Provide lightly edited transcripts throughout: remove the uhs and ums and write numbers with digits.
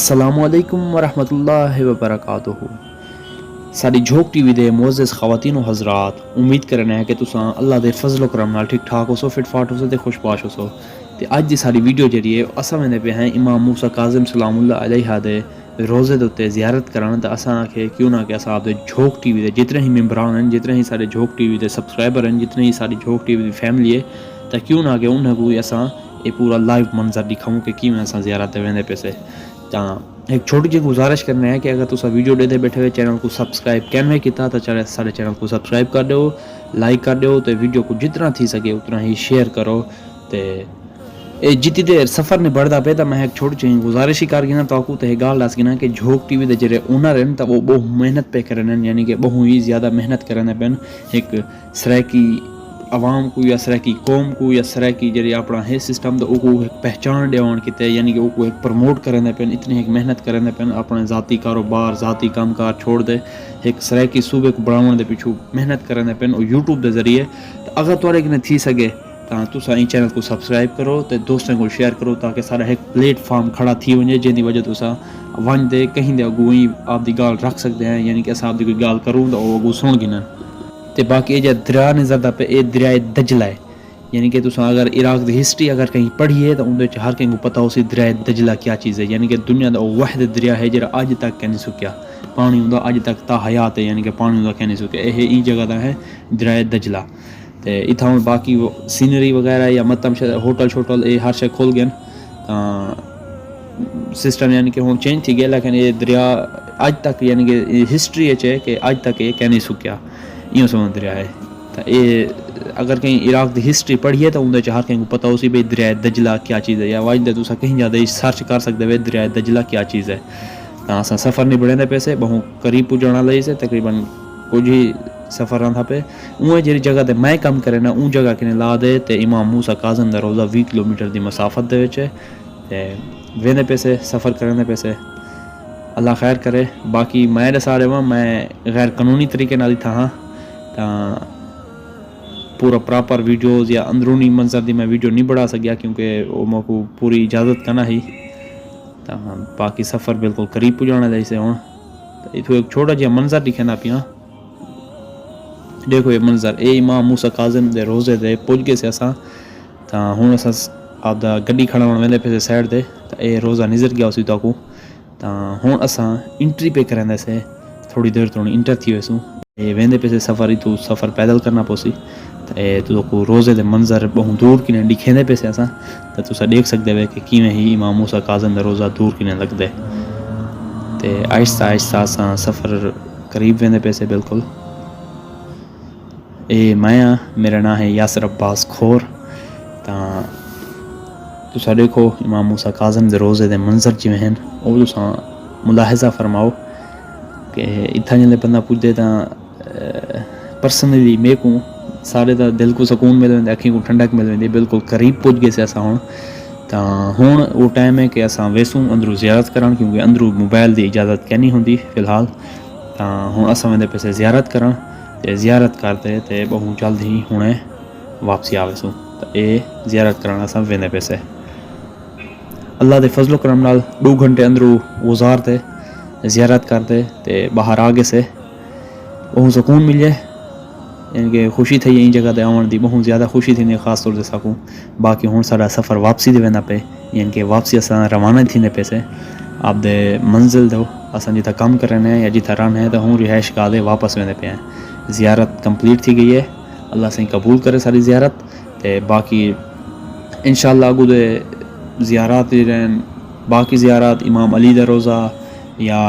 السلام علیکم ورحمۃ اللہ وبرکاتہ. ساری جھوک ٹی وی دے معزز خواتین و حضرات، امید کرنا ہے کہ تساں اللہ دے فضل و کرم نال ٹھیک ٹھاک ہو سو، فٹ فاٹ ہو سو تے خوش باش ہو سو. تے اج دی ساری ویڈیو جڑی ہے اساں ویندے پے ہیں امام موسیٰ کاظم سلام اللہ علیہ دے روزے دے تے زیارت کرن. تے اساں آکھے کیوں نہ کہ اساں دے جھوک ٹی وی دے جتنے ہی ممبران ہیں، جتنے ہی سارے جھوک ٹی وی دے سبسکرائبر ہیں، جتنے ہی ساری جھوک ٹی وی دی فیملی ہے، تے کیوں نہ کہ انہاں کو اساں یہ پورا لائیو منظر دکھاؤں کہ کیویں اساں زیارت تے ویندے پیسے. تاں ایک چھوٹی جی گزارش کرنا ہے کہ اگر تسا ویڈیو دیکھتے بیٹھے ہوئے چینل کو سبسکرائب کیوں کیتا تو سارے چینل کو سبسکرائب کر دو، لائک کر دو، تو ویڈیو کو جتنا تھی سکے اتنا ہی شیئر کرو. تے جتنی دیر سفر نہیں بڑھتا پہ تو میں ایک چھوٹی جی گزارش ہی کر گیا تو یہ گال دس گیا کہ جھوک ٹی وی کے جڑے اونر ہیں تو وہ بہت محنت پہ کرنے، یعنی کہ بہت ہی زیادہ محنت کرنے پہ ایک سرائکی عوام کو یا سرائکی قوم کو یا سرائکی جڑی اپنا ہے سسٹم تو وہ ایک پہچان دیوان کیتے، یعنی کہ وہ ایک پروموٹ کرنے پہ اتنی ایک محنت کرنے پہ اپنے ذاتی کاروبار ذاتی کام کار چھوڑ دے ایک سرائکی صوبے کو بڑھاؤن دے پیچھو محنت کرنے پہ اور یوٹیوب دے ذریعے. تو اگر تھوڑے کنے تھی سکے تو تساں ان چینل کو سبسکرائب کرو تے دوستوں کو شیئر کرو تاکہ سارا ایک پلیٹ فارم کھڑا تھی ونجے جن دی وجہ تساں ون دے کہیں دے اگوں ہی آپ دی گال رکھ سکتے ہیں، یعنی کہ اساں آپ دی کوئی گال کروں تو وہ اگوں سن گنا. تے باقی یہ جو دریا نظر دا پہ یہ دریائے دجلہ ہے، یعنی کہ تساں اگر عراق دی ہسٹری اگر کہیں پڑھی ہے تو اندر ہر کہیں کو پتہ ہو سی دریائے دجلہ کیا چیز ہے، یعنی کہ دنیا دا واحد دریا ہے جڑا اج تک کہ نہیں سکیا، پانی ہوندا اج تک تا حیات ہے، یعنی کہ پانی ہوندا کہ نہیں سکیا. یہ جگہ دا ہے دریائے دجلہ. تے اتھا ہن باقی سینری وغیرہ یا مطلب ہوٹل شوٹل یہ ہر شے کھول گئے سسٹم، یعنی کہ ہن چینج تھی گیا، لیکن یہ دریا اج تک یعنی کہ ہسٹری ہے کہ اج تک یہ کہ نہیں سکیا ایوں سمجھ دریا ہے. تو یہ اگر کہیں عراق دی ہسٹری پڑھیے تو اندر ہر کہیں کو پتہ ہو سی بھئی دریائے دجلہ کیا چیز ہے، یا واجدہ تساں کہیں زیادہ سرچ کر سکتے ہوئے دریائے دجلہ کیا چیز ہے. تو اساں سفر نہیں بڑھے پیسے بہت قریب پجانا لئی سے تقریباً کچھ ہی سفر رہا پہ اوہ جی جگہ تے میں کم کرے نا اون جگہ کنے لا دے تے امام موسیٰ کاظم دا روضہ 20 کلومیٹر دی مسافت دے وچ تے ویندے پیسے سفر کرنے پیسے اللہ خیر کرے. باقی میں دسا رہا ہوں میں غیر قانونی طریقے نال تھا ہاں تا پورا پراپر ویڈیوز یا اندرونی منظر دی میں ویڈیو نہیں بڑھا سکیا کیونکہ وہ مو کو پوری اجازت کرنا ہی. تا باقی سفر بالکل قریب پجانا لئی سے ہوں اتو ایک چھوٹا جہا منظر دکھنا پیا. دیکھو یہ منظر اے امام موسیٰ کاظم دے روزے دے پج گئے سے اساں تا ہن اساں آپ دا گڈی کھڑاون ویندے پے سائڈ تے تا اے روزہ نظر گیا اسی تاکو. تا ہن اساں انٹری پہ کرندے سے تھوڑی دیر تو انٹر تھی ویسوں اے ویندے پے سفر ہی تو سفر پیدل کرنا پوسی. تے اے تو کو روزے دے منظر بہت دور کنے دکھیندے پے سے اساں تے تساں دیکھ سکدے ہو کہ کیویں ہی امام موسیٰ کاظم دا روزہ دور کنے لگدے. تے آہستہ آہستہ اساں سفر قریب ویندے پے سے بالکل. اے میں میرا نام ہے یاسر عباس کھور. تا تساں دیکھو امام موسیٰ کاظم دے روزے دے منظر جویں ہیں او تساں ملاحظہ فرماؤ کہ اتھا جلے بندہ پجدے تا پرسنلی میں کو سارے دا دل کو سکون مل ویندے، اکھیں کو ٹھنڈک مل ویندی. بالکل قریب پج گئے سے اساں ہن. تا ہن وہ ٹائم ہے کہ اساں ویسوں اندروں زیارت کرن کیونکہ اندروں موبائل دی اجازت کی نہیں ہوندی فی الحال. تا ہن اساں ویندے پیسے زیارت کرن تے زیارت کرتے تے بہت جلد ہی ہونے واپسی آوے سوں. تے اے زیارت کرن اساں ویندے پیسے اللہ دے فضل و کرم نال 2 گھنٹے اندروں گزارتے زیارت کرتے تے باہر آگے سے بہت سکون مل جائے، یعنی کہ خوشی تھی این جگہ تے آون دی بہت زیادہ خوشی تھی خاص طور تے سکوں. باقی ہن سارا سفر واپسی دے ویندا پے، یعنی کہ واپسی اساں روانہ تھیندے پیسے آپ دے منزل دو اساں جتھا کم کرنے یا جتھا رہنا ہے تو ہن رہائش گاہ دے واپس ویندے پے ہیں. زیارت کمپلیٹ تھی گئی ہے، اللہ سے قبول کرے ساری زیارت. تے باقی انشاءاللہ اگوں دے زیارات رہن، باقی زیارات امام علی دا روزہ یا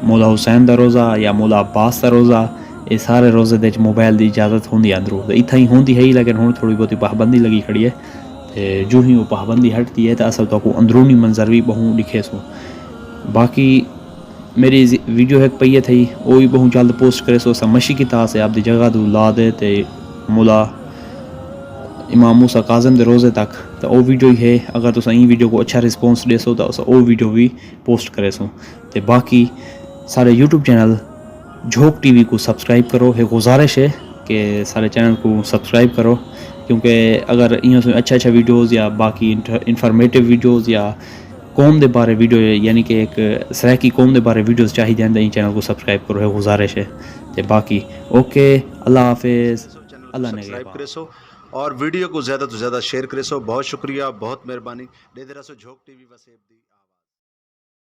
مولا حسین دا روزہ یا مولا عباس دا روزہ، یہ سارے روزے دے موبائل دی اجازت ہوندی اندروں اتھا ہی ہوندی ہے، لیکن ہن تھوڑی بہت پابندی لگی کھڑی ہے. تے جو ہی وہ پابندی ہٹتی ہے تو اصل تو کو اندرونی منظر بھی بہت دکھے سو. باقی میری ویڈیو ایک پئی تھی وہ بھی بہت جلد پوسٹ کرے سو. مشی کی تاس ہے آپ دی جگہ دو لا دے تے مولا امام موسیٰ کاظم دے روزے تک تو وہ ویڈیو ہی ہے. اگر تساں این ویڈیو کو اچھا رسپانس دے سو تو وہ ویڈیو بھی پوسٹ کرے سو. تے باقی سارے یوٹیوب چینل جھوک ٹی وی کو سبسکرائب کرو. ہے گزارش ہے کہ سارے چینل کو سبسکرائب کرو کیونکہ اگر ایوں اچھا ویڈیوز یا باقی انفارمیٹیو ویڈیوز یا قوم دے بارے ویڈیو یعنی کہ ایک سرائکی قوم دے بارے ویڈیوز چاہیے ہیں، چینل کو سبسکرائب کرو ہے گزارش ہے. تے باقی اوکے اللہ حافظ. چینل کو اللہ سبسکرائب کرے نگہبان. سو اور ویڈیو کو زیادہ تو زیادہ شیئر کرے سو. بہت شکریہ، بہت مہربانی. دے رہا سو جھوک ٹی وی وسیب دی.